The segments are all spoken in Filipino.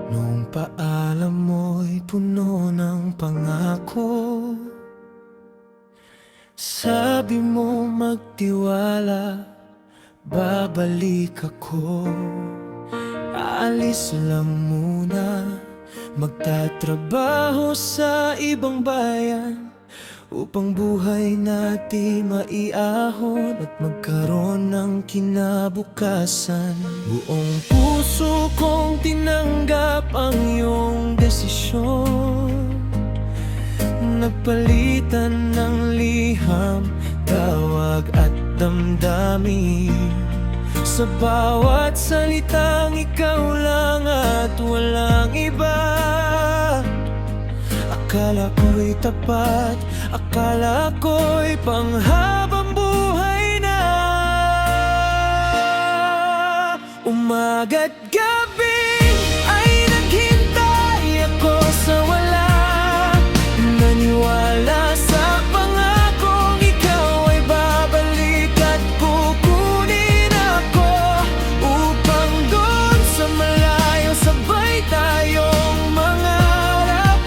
Nung paalam mo'y puno ng pangako. Sabi mo magtiwala, babalik ako. Aalis lang muna, magtatrabaho sa ibang bayan, upang buhay natin maiahon at magkaroon ng kinabukasan. Buong puso kong tinanggap ang iyong desisyon. Nagpalitan ng liham, tawag at damdamin. Sa bawat salitang ikaw lang at walang iba. Akala ko'y tapat, akala ko'y panghabang buhay na. Umaga't gabi ay naghintay ako sa wala. Naniwala sa pangakong ikaw ay babalik at kukunin ako, upang doon sa malayo sabay tayong mangarap.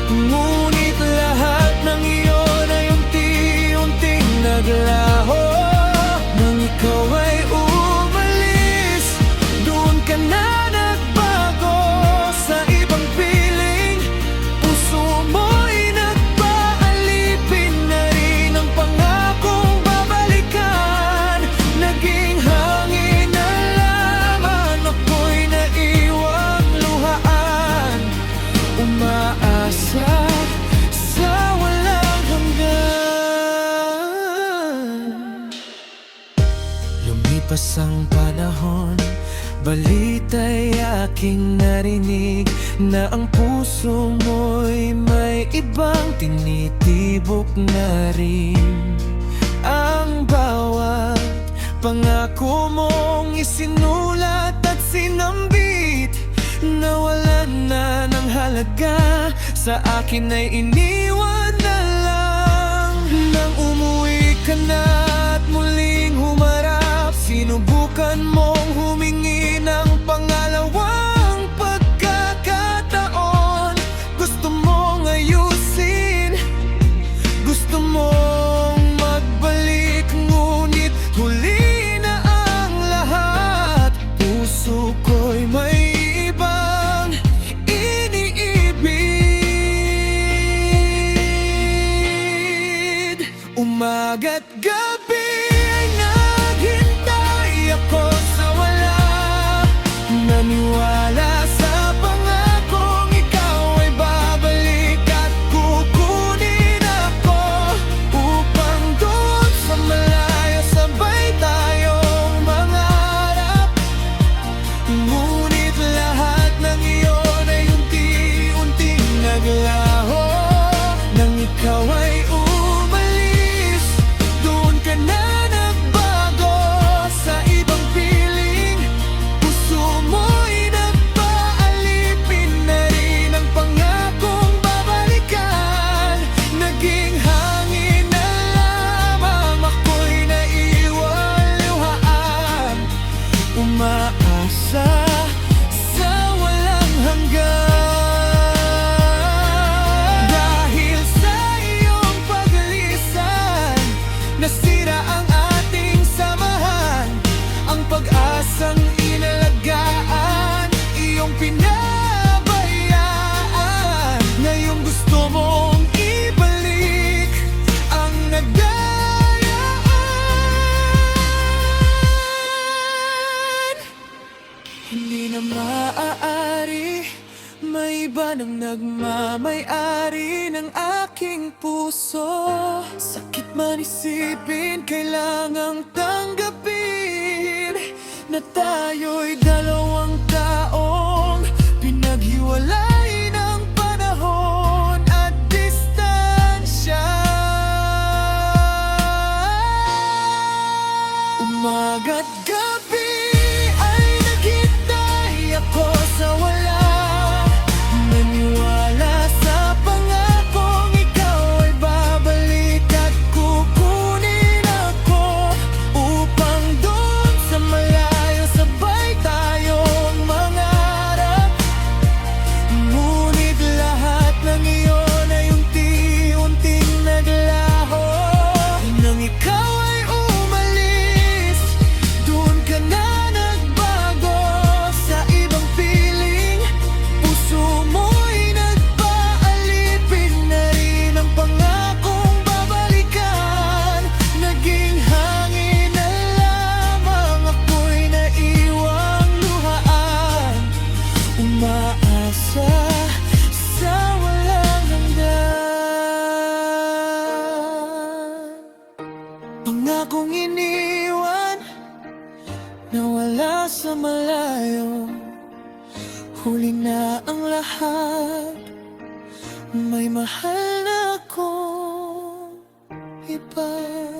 Ngunit lahat ng iyon ay unti-unting naglaho. Nang ikaw ay umalis, doon ka na nagbago. Sa ibang piling, puso mo'y nagpaalipin na rin. Ang pangakong babalikan, naging hangin na lamang. Ako'y naiwang luhaan, umaasa sa walang hanggan. Lumipas ang panahon, balita'y aking narinig na ang puso mo'y may ibang tinitibok na rin. Ang bawat pangako mong isinulat at sinambit, nawalan na ng halaga. Sa akin ay iniwan na lang. Nang umuwi ka na at muling humarap, sinubukan mong humingi ng pangalawang pagkakataon. Gusto mong ayusin, gusto mong magbalik, ngunit huli na ang lahat. Puso ko'y may ibang iniibig. Umaga't gabi ay naghintay ako sa wala. Naniwala sa pangakong ikaw ay babalik at kukunin ako, upang doon sa malayo sabay tayong mangarap. Ngunit lahat ng iyon ay unti-unting naglaho. Nang ikaw ay umalis, doon ka na nagbago. Sa ibang piling, puso mo'y nagpaalipin na rin. Ang pangakong babalikan, naging hangin na lamang. Ako'y naiwan luhaan, umaasa sa walang hanggan. Dahil sa iyong pag-alisan, nasira ang ating samahan. Ang pag-asang inalagaan, iyong pinabayaan. Ngayong gusto mong ibalik ang nagdayaan. Hindi na maaari, may iba nang nagmamay-ari ng aking puso. Sakit man isipin, kailangang tanggapin na tayo'y dalawang taong pinaghiwalay ng panahon at distansya. Umaga't gabi ay naghintay ako sa wala. Naniwala sa pangakong ikaw ay babalik at kukunin ako, upang doon sa malayo sabay tayo Umaasa sa walang hanggan. Pangakong iniwan, nawala sa malayo. Huli na ang lahat, may mahal na akong iba.